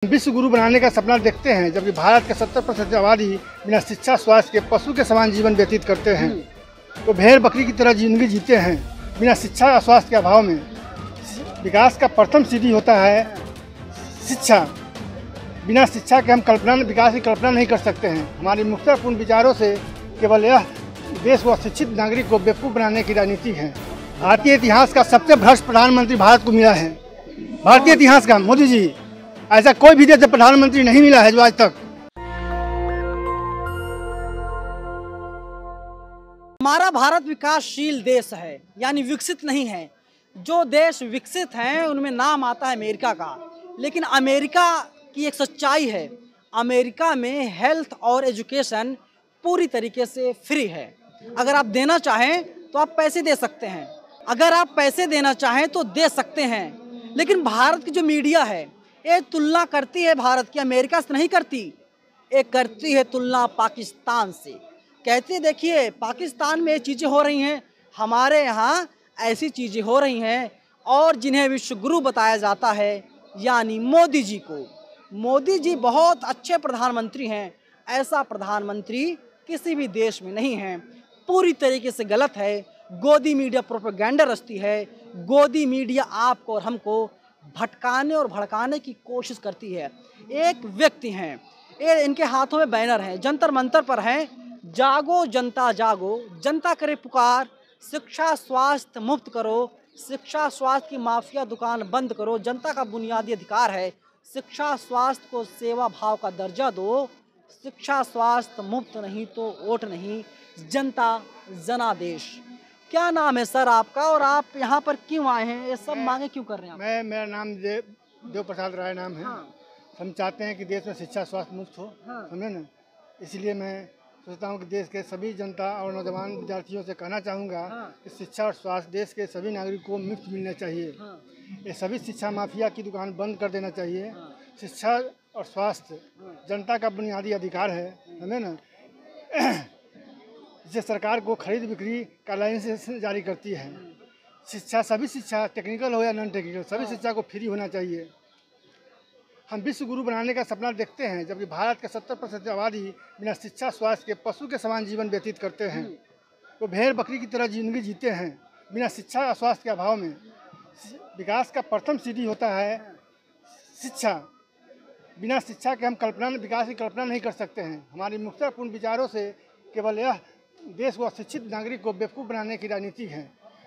विश्व गुरु बनाने का सपना देखते हैं, जबकि भारत के 70% आबादी बिना शिक्षा स्वास्थ्य के पशु के समान जीवन व्यतीत करते हैं। तो भेड़ बकरी की तरह जिंदगी जीते हैं बिना शिक्षा और स्वास्थ्य के अभाव में। विकास का प्रथम सीढ़ी होता है शिक्षा। बिना शिक्षा के हम विकास की कल्पना नहीं कर सकते हैं। हमारी मुक्तपूर्ण विचारों से केवल यह देश को अशिक्षित नागरिक को बेवकूफ़ बनाने की राजनीति है। भारतीय इतिहास का सबसे भ्रष्ट प्रधानमंत्री भारत को मिला है। भारतीय इतिहास का मोदी जी, ऐसा कोई भी देश प्रधानमंत्री नहीं मिला है जो आज तक। हमारा भारत विकासशील देश है, यानी विकसित नहीं है। जो देश विकसित हैं उनमें नाम आता है अमेरिका का, लेकिन अमेरिका की एक सच्चाई है, अमेरिका में हेल्थ और एजुकेशन पूरी तरीके से फ्री है। अगर आप देना चाहें तो आप पैसे दे सकते हैं, अगर आप पैसे देना चाहें तो दे सकते हैं। लेकिन भारत की जो मीडिया है ये तुलना करती है भारत की अमेरिका से नहीं करती, एक करती है तुलना पाकिस्तान से। कहती है देखिए पाकिस्तान में ये चीज़ें हो रही हैं, हमारे यहाँ ऐसी चीज़ें हो रही हैं, और जिन्हें विश्व गुरु बताया जाता है यानी मोदी जी को। मोदी जी बहुत अच्छे प्रधानमंत्री हैं, ऐसा प्रधानमंत्री किसी भी देश में नहीं है। पूरी तरीके से गलत है। गोदी मीडिया प्रोपेगेंडा रचती है। गोदी मीडिया आपको और हमको भटकाने और भड़काने की कोशिश करती है। एक व्यक्ति हैं, ये इनके हाथों में बैनर है, जंतर मंतर पर हैं, जागो जनता जागो, जनता करे पुकार, शिक्षा स्वास्थ्य मुफ्त करो, शिक्षा स्वास्थ्य की माफिया दुकान बंद करो, जनता का बुनियादी अधिकार है, शिक्षा स्वास्थ्य को सेवा भाव का दर्जा दो, शिक्षा स्वास्थ्य मुफ्त नहीं तो वोट नहीं, जनता जनादेश। क्या नाम है सर आपका, और आप यहाँ पर क्यों आए हैं, ये सब मांगे क्यों कर रहे हैं? मेरा नाम देव प्रसाद राय नाम है। हाँ। हम चाहते हैं कि देश में शिक्षा स्वास्थ्य मुफ्त हो। हाँ। समझे ना, इसलिए मैं सोचता हूँ कि देश के सभी जनता और नौजवान विद्यार्थियों से कहना चाहूँगा कि शिक्षा और स्वास्थ्य देश के सभी नागरिकों को मुफ्त मिलना चाहिए। ये सभी शिक्षा माफिया की दुकान बंद कर देना चाहिए। शिक्षा और स्वास्थ्य जनता का बुनियादी अधिकार है, समझे ना। जिसे सरकार को खरीद बिक्री का लाइसेंस जारी करती है। शिक्षा, सभी शिक्षा टेक्निकल हो या नॉन टेक्निकल, सभी शिक्षा को फ्री होना चाहिए। हम विश्व गुरु बनाने का सपना देखते हैं, जबकि भारत के 70% आबादी बिना शिक्षा स्वास्थ्य के पशु के समान जीवन व्यतीत करते हैं। तो भेड़ बकरी की तरह जिंदगी जीते हैं बिना शिक्षा और स्वास्थ्य के अभाव में। विकास का प्रथम सीढ़ी होता है शिक्षा। बिना शिक्षा के हम विकास की कल्पना नहीं कर सकते हैं। हमारी मुक्तपूर्ण विचारों से केवल यह देश को अशिक्षित नागरिक को बेवकूफ़ बनाने की राजनीति है।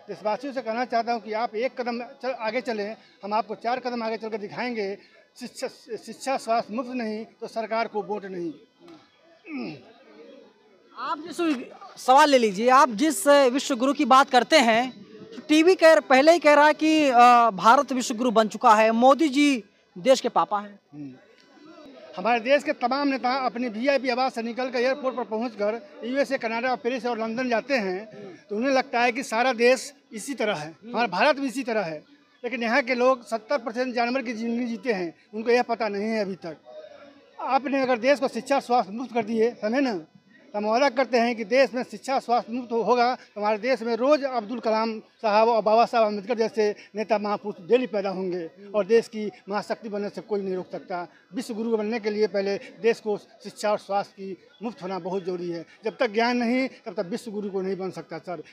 देशवासियों से कहना चाहता हूँ कि आप एक कदम आगे चलें, हम आपको 4 कदम आगे चलकर दिखाएंगे। शिक्षा स्वास्थ्य मुफ्त नहीं तो सरकार को वोट नहीं। आप जिस सवाल ले लीजिए, आप जिस विश्व गुरु की बात करते हैं, टीवी पहले ही कह रहा है कि भारत विश्व गुरु बन चुका है, मोदी जी देश के पापा हैं। हमारे देश के तमाम नेता अपनी VIP आवास से निकलकर एयरपोर्ट पर पहुंचकर USA, कनाडा, पेरिस और लंदन जाते हैं, तो उन्हें लगता है कि सारा देश इसी तरह है, हमारा भारत भी इसी तरह है। लेकिन यहाँ के लोग 70% जानवर की ज़िंदगी जीते हैं, उनको यह पता नहीं है अभी तक। आपने अगर देश को शिक्षा स्वास्थ्य मुफ्त कर दिए, समझे ना, तो हम वादा करते हैं कि देश में शिक्षा स्वास्थ्य मुफ्त होगा तो हमारे देश में रोज़ अब्दुल कलाम साहब और बाबा साहब अम्बेडकर जैसे नेता महापुरुष डेली पैदा होंगे, और देश की महाशक्ति बनने से कोई नहीं रोक सकता। विश्व गुरु बनने के लिए पहले देश को शिक्षा और स्वास्थ्य की मुफ्त होना बहुत ज़रूरी है। जब तक ज्ञान नहीं तब तक विश्व गुरु को नहीं बन सकता सर।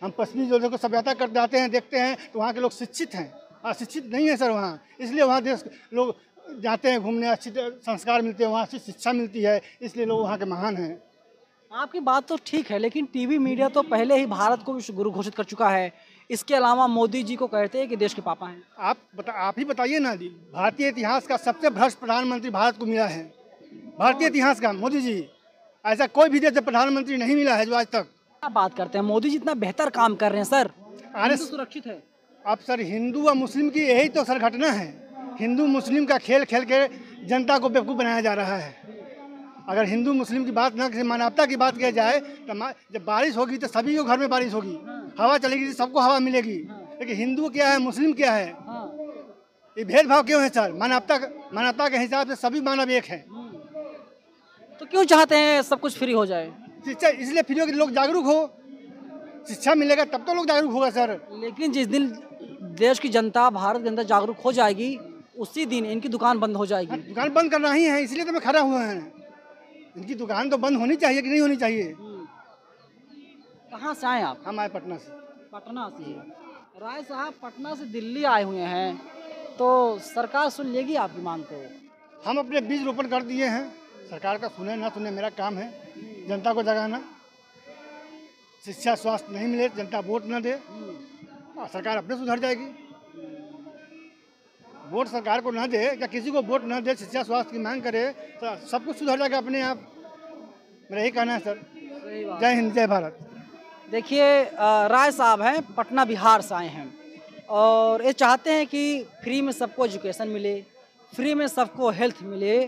हम पश्चिमी जो को सभ्यता कर जाते हैं, देखते हैं तो वहाँ के लोग शिक्षित हैं, अशिक्षित नहीं है सर वहाँ। इसलिए वहाँ देश लोग जाते हैं घूमने, अच्छी संस्कार मिलते हैं, वहाँ अच्छी शिक्षा मिलती है, इसलिए लोग वहाँ के महान हैं। आपकी बात तो ठीक है, लेकिन टीवी मीडिया तो पहले ही भारत को विश्व गुरु घोषित कर चुका है। इसके अलावा मोदी जी को कहते हैं कि देश के पापा हैं। आप ही बताइए ना जी, भारतीय इतिहास का सबसे भ्रष्ट प्रधानमंत्री भारत को मिला है। भारतीय इतिहास का मोदी जी, ऐसा कोई भी देश प्रधानमंत्री नहीं मिला है जो आज तक। क्या बात करते हैं, मोदी जी इतना बेहतर काम कर रहे हैं सर, अरे सुरक्षित है। अब सर हिंदू और मुस्लिम की यही तो सर घटना है। हिंदू मुस्लिम का खेल खेल के जनता को बेवकूफ़ बनाया जा रहा है। अगर हिंदू मुस्लिम की बात ना किसी मानवता की बात किया जाए तो जब बारिश होगी तो सभी के घर में बारिश होगी, हवा चलेगी तो सबको हवा मिलेगी। लेकिन हिंदू क्या है, मुस्लिम क्या है, ये भेदभाव क्यों है सर? मानवता के हिसाब से सभी मानव एक हैं। तो क्यों चाहते हैं सब कुछ फ्री हो जाए? शिक्षा इसलिए फ्री हो कि लोग जागरूक हो, शिक्षा मिलेगा तब तो लोग जागरूक होगा सर। लेकिन जिस दिन देश की जनता, भारत की जनता जागरूक हो जाएगी, उसी दिन इनकी दुकान बंद हो जाएगी। दुकान बंद करना ही है, इसलिए तो मैं खड़ा हुआ है। इनकी दुकान तो बंद होनी चाहिए कि नहीं होनी चाहिए। कहाँ से आए आप? हम आए पटना से। पटना से। राय साहब पटना से दिल्ली आए हुए हैं, तो सरकार सुन लेगी आपकी मांग को? हम अपने बीज रोपण कर दिए हैं, सरकार का सुने ना सुने मेरा काम है जनता को जगाना। शिक्षा स्वास्थ्य नहीं मिले, जनता वोट न दे, सरकार अपने सुधर जाएगी। वोट सरकार को ना दे या किसी को वोट ना दे, शिक्षा स्वास्थ्य की मांग करे तो सब कुछ सुधर जाएगा अपने आप। मेरा यही कहना है सर। जय हिंद, जय भारत। देखिए राय साहब हैं, पटना बिहार से आए हैं और ये चाहते हैं कि फ्री में सबको एजुकेशन मिले, फ्री में सबको हेल्थ मिले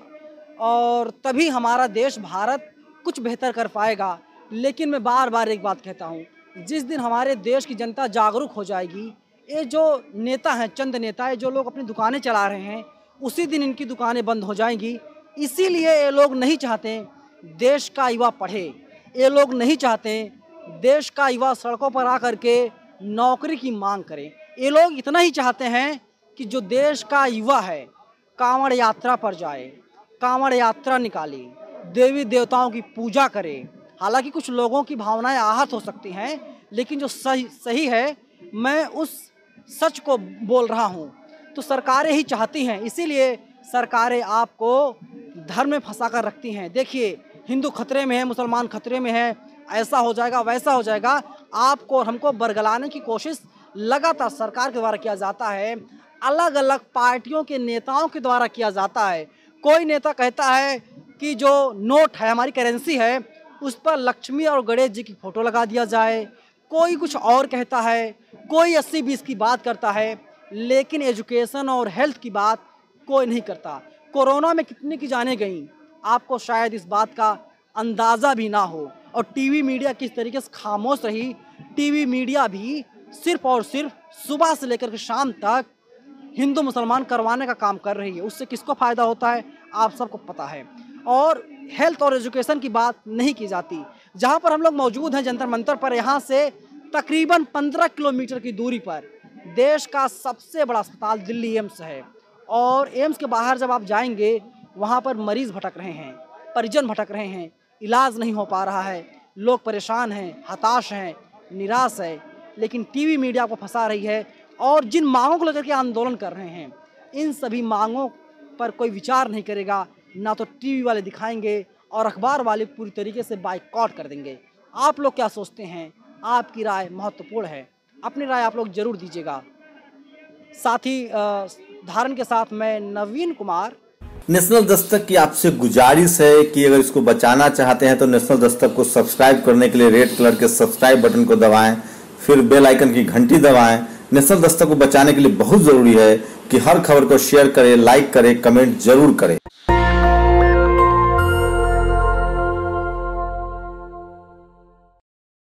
और तभी हमारा देश भारत कुछ बेहतर कर पाएगा। लेकिन मैं बार बार एक बात कहता हूँ, जिस दिन हमारे देश की जनता जागरूक हो जाएगी, ये जो नेता हैं, चंद नेता है जो लोग अपनी दुकानें चला रहे हैं, उसी दिन इनकी दुकानें बंद हो जाएंगी। इसीलिए ये लोग नहीं चाहते देश का युवा पढ़े, ये लोग नहीं चाहते देश का युवा सड़कों पर आकर के नौकरी की मांग करे। ये लोग इतना ही चाहते हैं कि जो देश का युवा है कांवड़ यात्रा पर जाए, कांवड़ यात्रा निकाले, देवी देवताओं की पूजा करे। हालांकि कुछ लोगों की भावनाएं आहत हो सकती हैं, लेकिन जो सही है मैं उस सच को बोल रहा हूं। तो सरकारें ही चाहती हैं, इसीलिए सरकारें आपको धर्म में फंसा कर रखती हैं। देखिए हिंदू खतरे में है, मुसलमान खतरे में है, ऐसा हो जाएगा वैसा हो जाएगा, आपको और हमको बरगलाने की कोशिश लगातार सरकार के द्वारा किया जाता है, अलग अलग पार्टियों के नेताओं के द्वारा किया जाता है। कोई नेता कहता है कि जो नोट है, हमारी करेंसी है, उस पर लक्ष्मी और गणेश जी की फोटो लगा दिया जाए, कोई कुछ और कहता है, कोई 80-20 की बात करता है, लेकिन एजुकेशन और हेल्थ की बात कोई नहीं करता। कोरोना में कितनी की जाने गई, आपको शायद इस बात का अंदाज़ा भी ना हो। और टीवी मीडिया किस तरीके से खामोश रही, टीवी मीडिया भी सिर्फ और सिर्फ सुबह से लेकर के शाम तक हिंदू मुसलमान करवाने का काम कर रही है। उससे किसको फ़ायदा होता है आप सबको पता है। और हेल्थ और एजुकेशन की बात नहीं की जाती। जहाँ पर हम लोग मौजूद हैं जंतर मंतर पर, यहाँ से तकरीबन 15 किलोमीटर की दूरी पर देश का सबसे बड़ा अस्पताल दिल्ली एम्स है। और एम्स के बाहर जब आप जाएंगे, वहाँ पर मरीज भटक रहे हैं, परिजन भटक रहे हैं, इलाज नहीं हो पा रहा है, लोग परेशान हैं, हताश हैं, निराश है। लेकिन टीवी मीडिया को फंसा रही है और जिन मांगों को लेकर के आंदोलन कर रहे हैं, इन सभी मांगों पर कोई विचार नहीं करेगा। ना तो टीवी वाले दिखाएंगे और अखबार वाले पूरी तरीके से बाइकआउट कर देंगे। आप लोग क्या सोचते हैं? आपकी राय महत्वपूर्ण है, अपनी राय आप लोग जरूर दीजिएगा। साथ ही धारण के साथ मैं नवीन कुमार। नेशनल दस्तक की आपसे गुजारिश है कि अगर इसको बचाना चाहते हैं तो नेशनल दस्तक को सब्सक्राइब करने के लिए रेड कलर के सब्सक्राइब बटन को दबाएं, फिर बेल आइकन की घंटी दबाएं। नेशनल दस्तक को बचाने के लिए बहुत जरूरी है कि हर खबर को शेयर करें, लाइक करें, कमेंट जरूर करें।